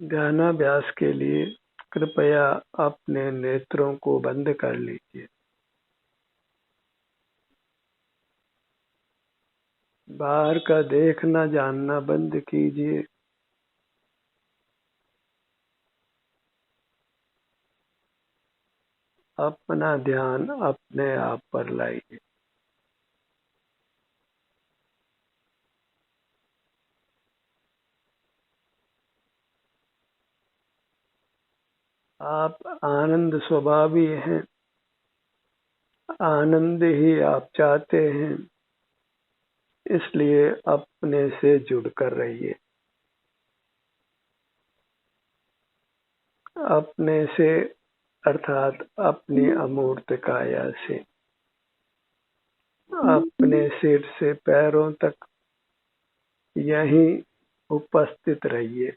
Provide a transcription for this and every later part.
ध्यानाभ्यास के लिए कृपया अपने नेत्रों को बंद कर लीजिए। बाहर का देखना जानना बंद कीजिए। अपना ध्यान अपने आप पर लाइए। आप आनंद स्वभावी हैं। आनंद ही आप चाहते हैं, इसलिए अपने से जुड़कर रहिए। अपने से अर्थात अपनी अमूर्त काया से, अपने सिर से पैरों तक यहीं उपस्थित रहिए।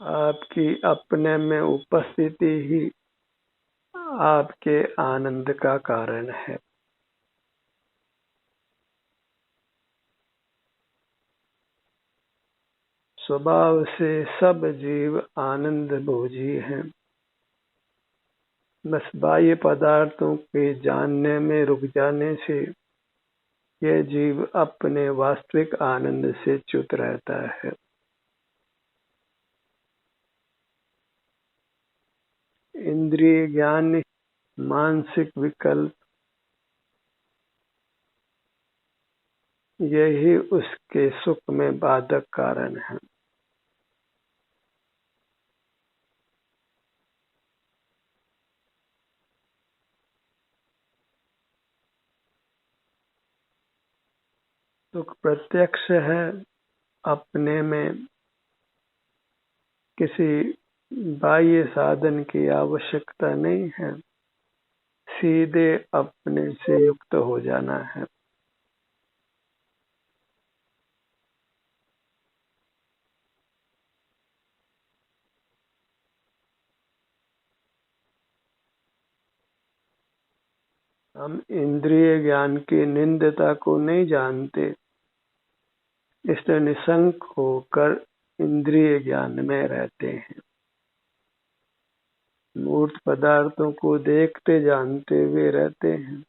आपकी अपने में उपस्थिति ही आपके आनंद का कारण है। स्वभाव से सब जीव आनंद भोजी हैं। बस बाह्य पदार्थों के जानने में रुक जाने से यह जीव अपने वास्तविक आनंद से च्युत रहता है। इंद्रिय ज्ञान, मानसिक विकल्प, यही उसके सुख में बाधक कारण है। सुख प्रत्यक्ष है। अपने में किसी बाह्य साधन की आवश्यकता नहीं है। सीधे अपने से युक्त हो जाना है। हम इंद्रिय ज्ञान की निंदता को नहीं जानते, इसलिए निसंक होकर इंद्रिय ज्ञान में रहते हैं। मूर्त पदार्थों को देखते जानते हुए रहते हैं।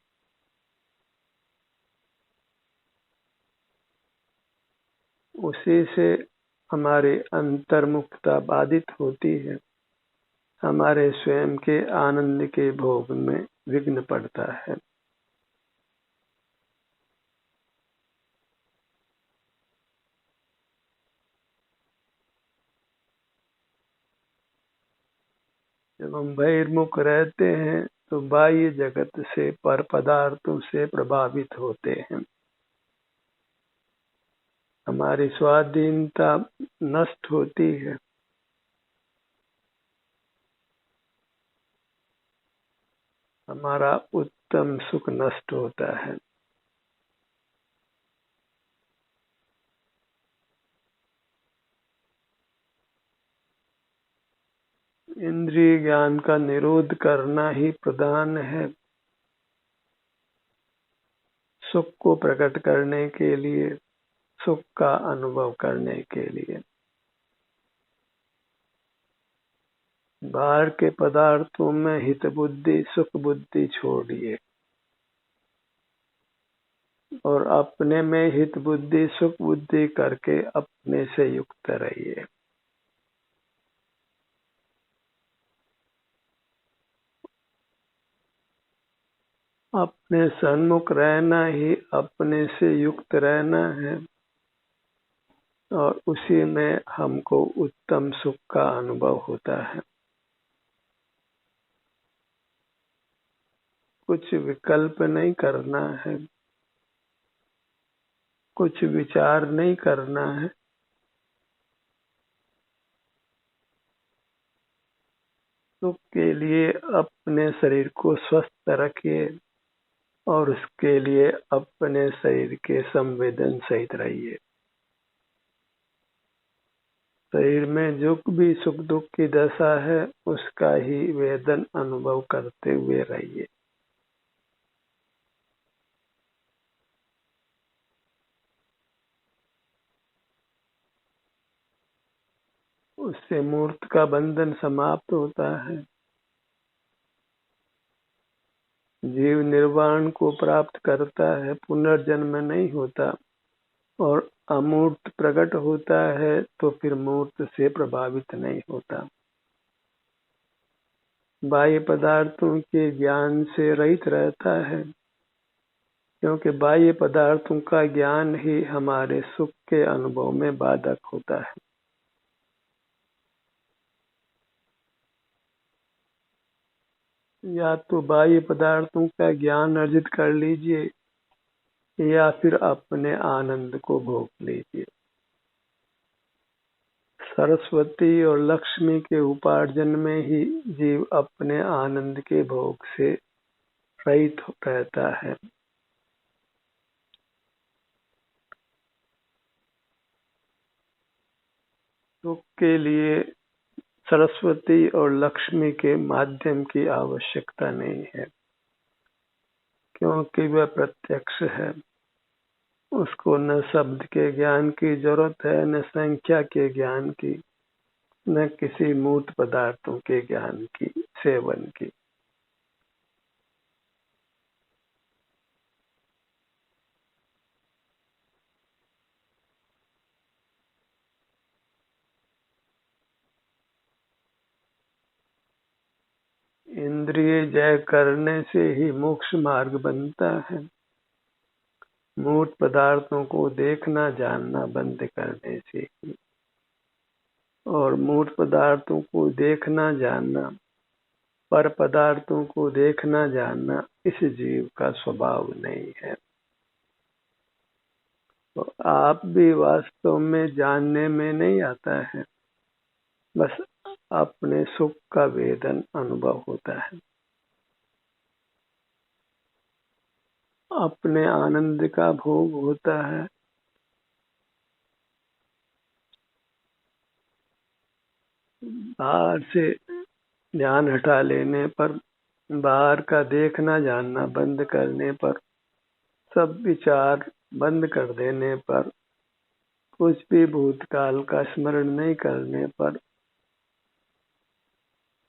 उसी से हमारी अंतर्मुखता बाधित होती है। हमारे स्वयं के आनंद के भोग में विघ्न पड़ता है। जब हम बहिर्मुख रहते हैं तो बाह्य जगत से, पर पदार्थों से प्रभावित होते हैं। हमारी स्वाधीनता नष्ट होती है। हमारा उत्तम सुख नष्ट होता है। इंद्रिय ज्ञान का निरोध करना ही प्रधान है। सुख को प्रकट करने के लिए, सुख का अनुभव करने के लिए। बाहर के पदार्थों में हित बुद्धि, सुख बुद्धि छोड़िए और अपने में हित बुद्धि, सुख बुद्धि करके अपने से युक्त रहिए। अपने सन्मुख रहना ही अपने से युक्त रहना है और उसी में हमको उत्तम सुख का अनुभव होता है। कुछ विकल्प नहीं करना है, कुछ विचार नहीं करना है। सुख के लिए अपने शरीर को स्वस्थ रखिए और उसके लिए अपने शरीर के संवेदन सहित रहिए। शरीर में जो भी सुख दुख की दशा है उसका ही वेदन अनुभव करते हुए रहिए। उससे मूर्त का बंधन समाप्त होता है। जीव निर्वाण को प्राप्त करता है, पुनर्जन्म नहीं होता, और अमूर्त प्रकट होता है तो फिर मूर्त से प्रभावित नहीं होता। बाह्य पदार्थों के ज्ञान से रहित रहता है, क्योंकि बाह्य पदार्थों का ज्ञान ही हमारे सुख के अनुभव में बाधक होता है। या तो बाह्य पदार्थों का ज्ञान अर्जित कर लीजिए या फिर अपने आनंद को भोग लीजिए। सरस्वती और लक्ष्मी के उपार्जन में ही जीव अपने आनंद के भोग से रहित रहता है। सुख के लिए सरस्वती और लक्ष्मी के माध्यम की आवश्यकता नहीं है, क्योंकि वह प्रत्यक्ष है। उसको न शब्द के ज्ञान की जरूरत है, न संख्या के ज्ञान की, न किसी मूर्त पदार्थों के ज्ञान की, सेवन की। इंद्रिय जय करने से ही मोक्ष मार्ग बनता है। मूर्त पदार्थों को देखना जानना बंद करने से ही, और मूर्त पदार्थों को देखना जानना, पर पदार्थों को देखना जानना इस जीव का स्वभाव नहीं है। तो आप भी वास्तव में जानने में नहीं आता है, बस अपने सुख का वेदन अनुभव होता है, अपने आनंद का भोग होता है। बाहर से ध्यान हटा लेने पर, बाहर का देखना जानना बंद करने पर, सब विचार बंद कर देने पर, कुछ भी भूतकाल का स्मरण नहीं करने पर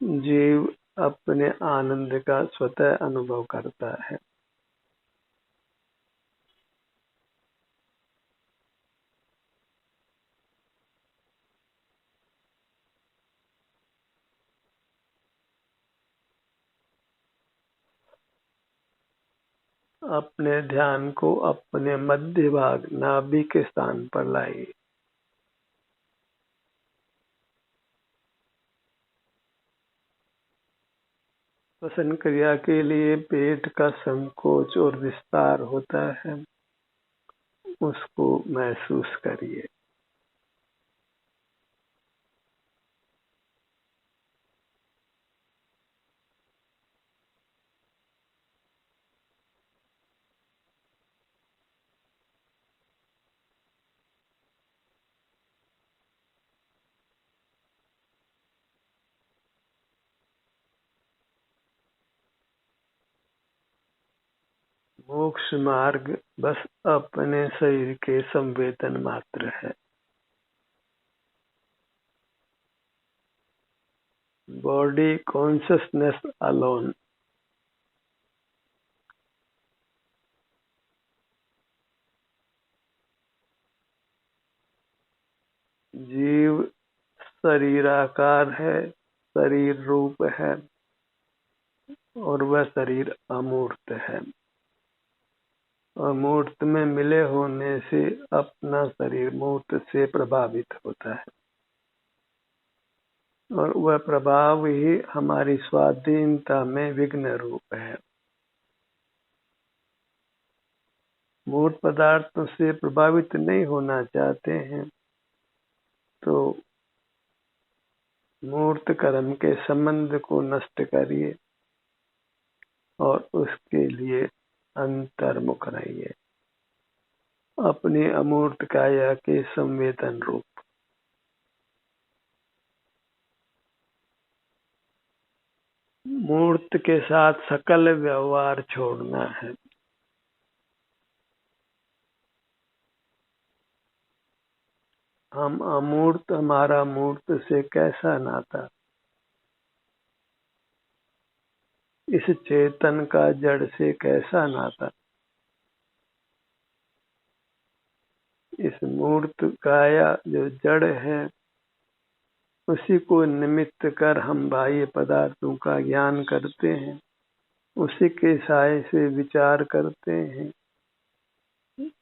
जीव अपने आनंद का स्वतः अनुभव करता है। अपने ध्यान को अपने मध्य भाग नाभि के स्थान पर लाइए। श्वसन क्रिया के लिए पेट का संकोच और विस्तार होता है, उसको महसूस करिए। मोक्ष मार्ग बस अपने शरीर के संवेदन मात्र है। Body consciousness alone. जीव शरीराकार है, शरीर रूप है, और वह शरीर अमूर्त है। अमूर्त में मिले होने से अपना शरीर मूर्त से प्रभावित होता है, और वह प्रभाव ही हमारी स्वाधीनता में विघ्न रूप है। मूर्त पदार्थों से प्रभावित नहीं होना चाहते हैं तो मूर्त कर्म के संबंध को नष्ट करिए और उसके लिए अंतर्मुख रहिए, अपनी अमूर्त काया के संवेदन रूप। मूर्त के साथ सकल व्यवहार छोड़ना है। हम अमूर्त, हमारा मूर्त से कैसा नाता, इस चेतन का जड़ से कैसा नाता। इस मूर्त काया जो जड़ है, उसी को निमित्त कर हम बाह्य पदार्थों का ज्ञान करते हैं, उसी के साय से विचार करते हैं,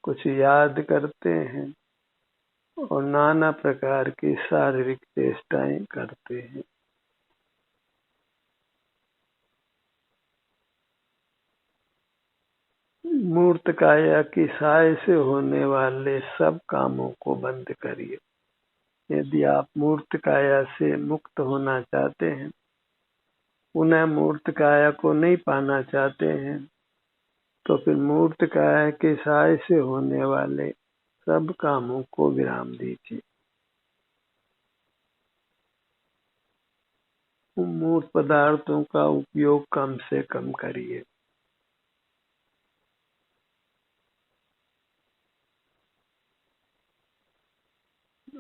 कुछ याद करते हैं और नाना प्रकार की शारीरिक चेष्टाएं करते हैं। मूर्त काया की साय से होने वाले सब कामों को बंद करिए। यदि आप मूर्त काया से मुक्त होना चाहते हैं, पुनः मूर्त काया को नहीं पाना चाहते हैं, तो फिर मूर्त काया के साय से होने वाले सब कामों को विराम दीजिए। मूर्त पदार्थों का उपयोग कम से कम करिए।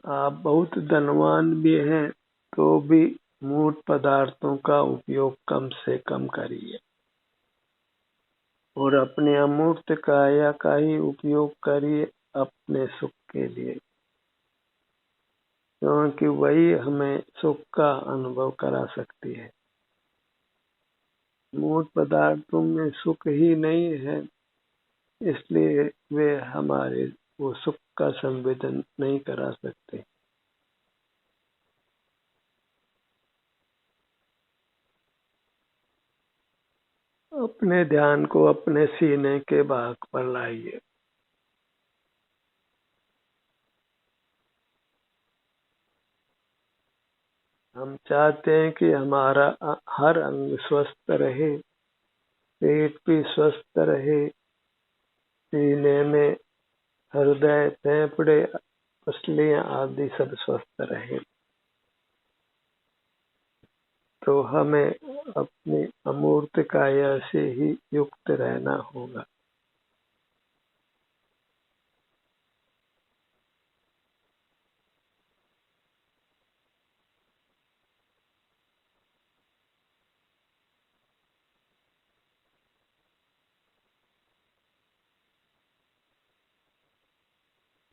आप बहुत धनवान भी हैं तो भी मूर्त पदार्थों का उपयोग कम से कम करिए और अपने अमूर्त काया का ही उपयोग करिए अपने सुख के लिए, क्योंकि वही हमें सुख का अनुभव करा सकती है। मूर्त पदार्थों में सुख ही नहीं है, इसलिए वे हमारे वो सुख का संवेदन नहीं करा सकते। अपने ध्यान को अपने सीने के भाग पर लाइए। हम चाहते हैं कि हमारा हर अंग स्वस्थ रहे, पेट भी स्वस्थ रहे, सीने में हृदय, फेफड़े, पसलियां आदि सब स्वस्थ रहे। तो हमें अपनी अमूर्त काया से ही युक्त रहना होगा।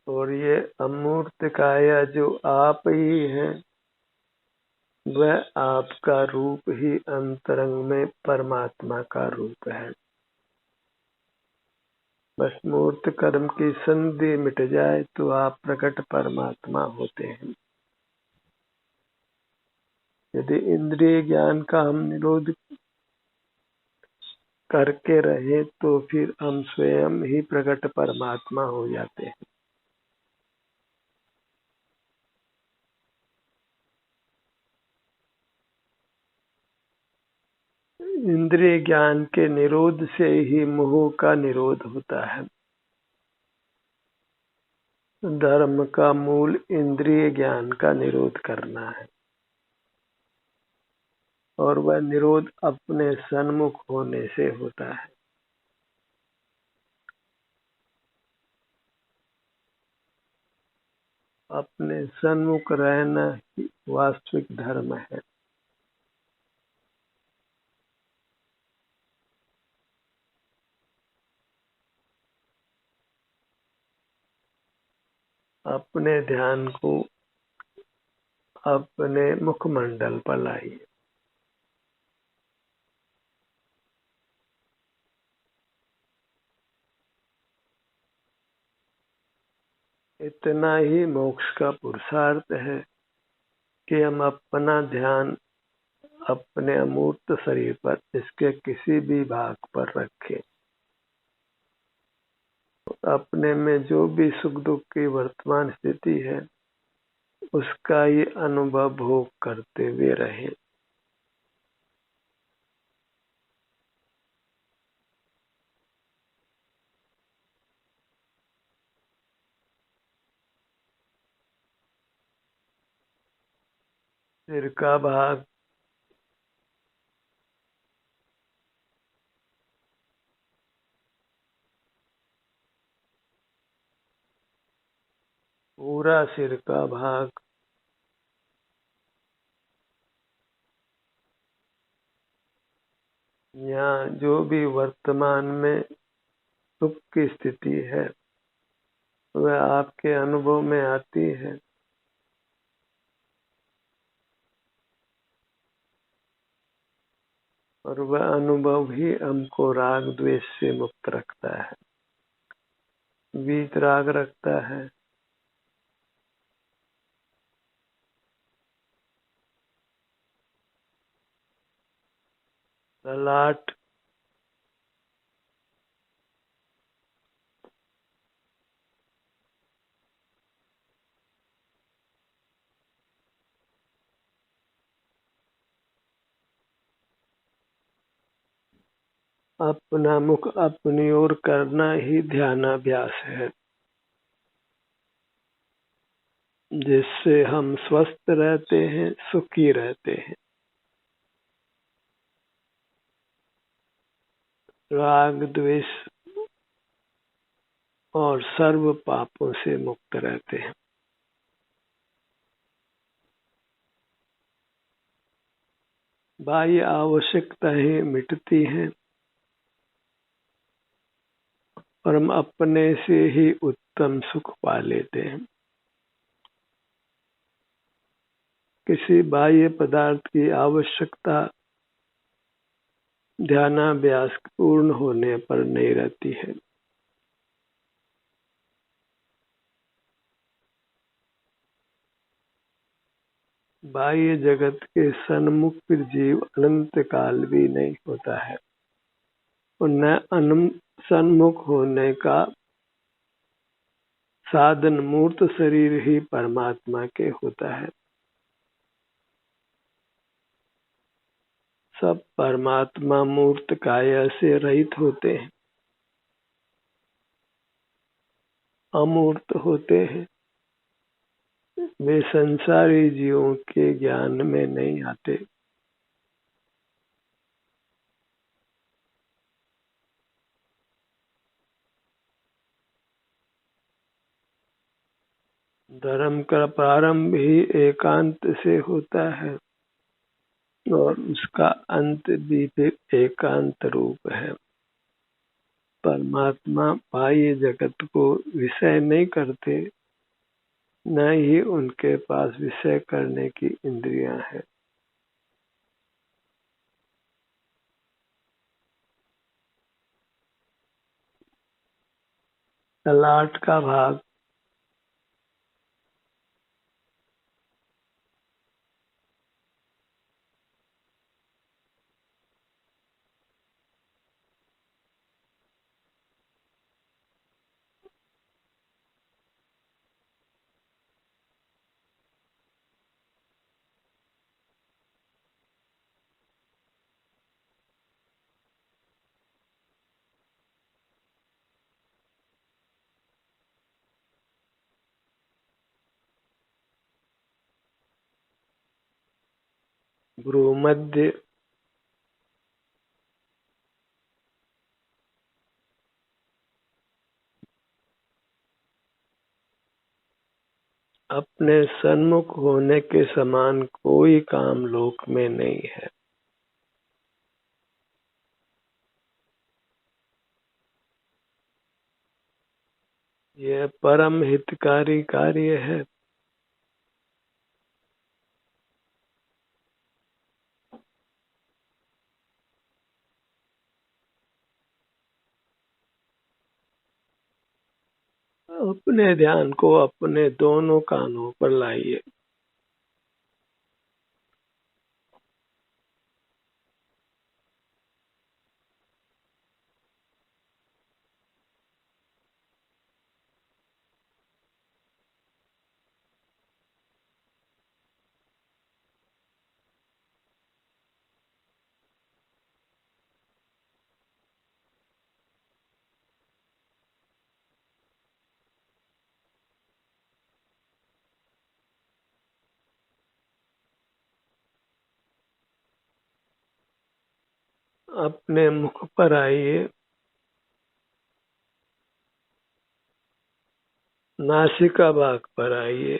और ये अमूर्त काया जो आप ही हैं, वह आपका रूप ही अंतरंग में परमात्मा का रूप है। बस मूर्त कर्म की संधि मिट जाए तो आप प्रकट परमात्मा होते हैं। यदि इंद्रिय ज्ञान का हम निरोध करके रहे तो फिर हम स्वयं ही प्रकट परमात्मा हो जाते हैं। इंद्रिय ज्ञान के निरोध से ही मोह का निरोध होता है। धर्म का मूल इंद्रिय ज्ञान का निरोध करना है और वह निरोध अपने सन्मुख होने से होता है। अपने सन्मुख रहना ही वास्तविक धर्म है। अपने ध्यान को अपने मुखमंडल पर लाइए। इतना ही मोक्ष का पुरुषार्थ है कि हम अपना ध्यान अपने अमूर्त शरीर पर, इसके किसी भी भाग पर रखें। अपने में जो भी सुख दुख की वर्तमान स्थिति है, उसका ही अनुभव भोग करते हुए रहें। सिर का भाग पूरा सिर का भाग, या जो भी वर्तमान में सुख की स्थिति है वह आपके अनुभव में आती है, और वह अनुभव ही हमको राग द्वेष से मुक्त रखता है, वीतराग रखता है। ललाट अपना मुख अपनी ओर करना ही ध्यानाभ्यास है, जिससे हम स्वस्थ रहते हैं, सुखी रहते हैं, राग द्वेष और सर्व पापों से मुक्त रहते हैं। बाह्य आवश्यकताएं मिटती हैं और हम अपने से ही उत्तम सुख पा लेते हैं। किसी बाह्य पदार्थ की आवश्यकता ध्यानाभ्यास पूर्ण होने पर नहीं रहती है। बाह्य जगत के सन्मुख जीव अनंत काल भी नहीं होता है, और न सन्मुख होने का साधन मूर्त शरीर ही परमात्मा के होता है। सब परमात्मा मूर्त काया से रहित होते हैं, अमूर्त होते हैं। वे संसारी जीवों के ज्ञान में नहीं आते। धर्म का प्रारंभ ही एकांत से होता है और उसका अंत भी फिर एकांत रूप है। परमात्मा बाह्य जगत को विषय नहीं करते, न ही उनके पास विषय करने की इंद्रियां हैं। ललाट का भाग भ्रूमध्य अपने सन्मुख होने के समान कोई काम लोक में नहीं है। यह परम हितकारी कार्य है। अपने ध्यान को अपने दोनों कानों पर लाइए। अपने मुख पर आइए। नासिका भाग पर आइए।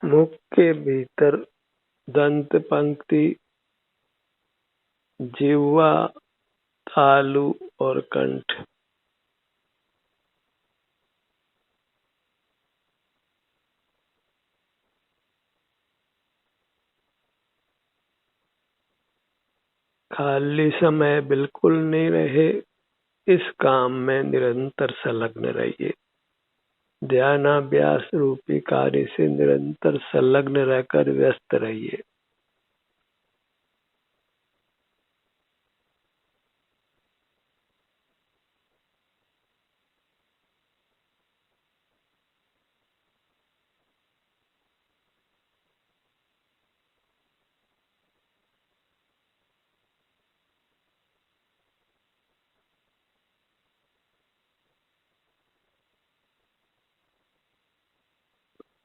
मुख के भीतर दंत पंक्ति, जिह्वा, तालु और कंठ। खाली समय बिल्कुल नहीं रहे, इस काम में निरंतर संलग्न रहिए। ध्यानाभ्यास रूपी कार्य से निरंतर संलग्न रहकर व्यस्त रहिए।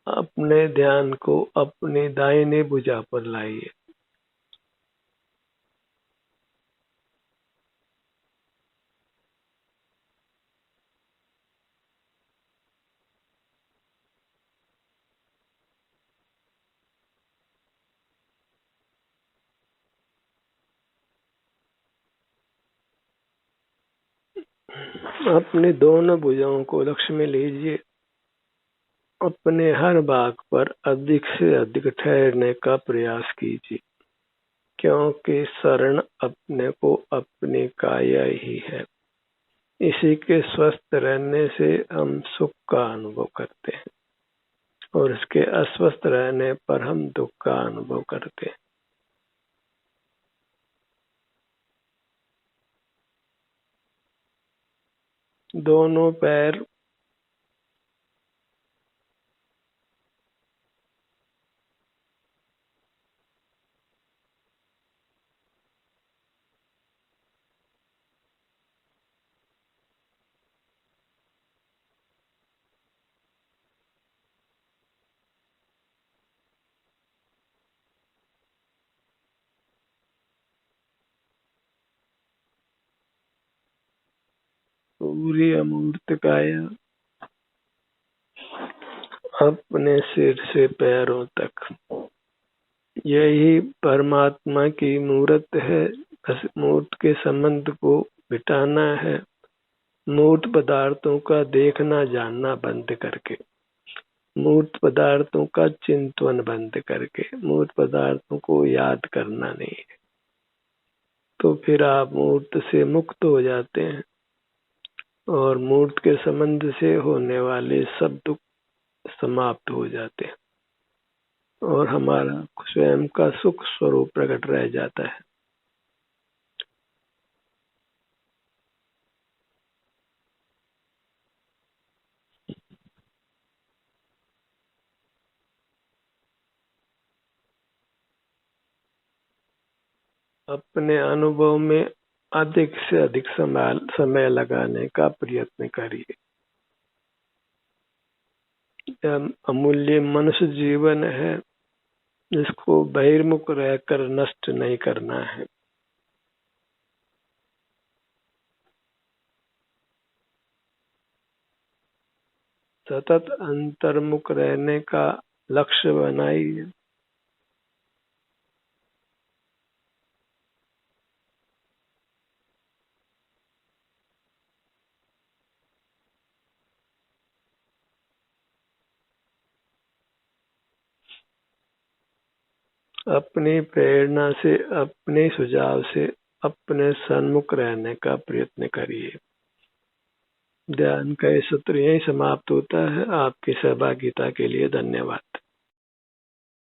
अपने ध्यान को अपनी दाहिनी भुजा पर लाइए। अपनी दोनों भुजाओं को लक्ष्य में लीजिए। अपने हर भाग पर अधिक से अधिक ठहरने का प्रयास कीजिए, क्योंकि शरण अपने को अपनी काया ही है। इसी के स्वस्थ रहने से हम सुख का अनुभव करते हैं और इसके अस्वस्थ रहने पर हम दुख का अनुभव करते हैं। दोनों पैर पूरी अमूर्त काया अपने सिर से पैरों तक, यही परमात्मा की मूर्त है। बस मूर्त के संबंध को मिटाना है, मूर्त पदार्थों का देखना जानना बंद करके, मूर्त पदार्थों का चिंतन बंद करके, मूर्त पदार्थों को याद करना नहीं है। तो फिर आप मूर्त से मुक्त हो जाते हैं और मूर्त के संबंध से होने वाले सब दुख समाप्त हो जाते हैं और हमारा स्वयं का सुख स्वरूप प्रकट रह जाता है। अपने अनुभव में अधिक से अधिक समय लगाने का प्रयत्न करिए। यह अमूल्य मनुष्य जीवन है, जिसको बहिर्मुख रहकर नष्ट नहीं करना है। सतत अंतर्मुख रहने का लक्ष्य बनाइए। अपनी प्रेरणा से, अपने सुझाव से अपने सन्मुख रहने का प्रयत्न करिए। ध्यान का ये सत्र यही समाप्त होता है। आपकी सहभागिता के लिए धन्यवाद।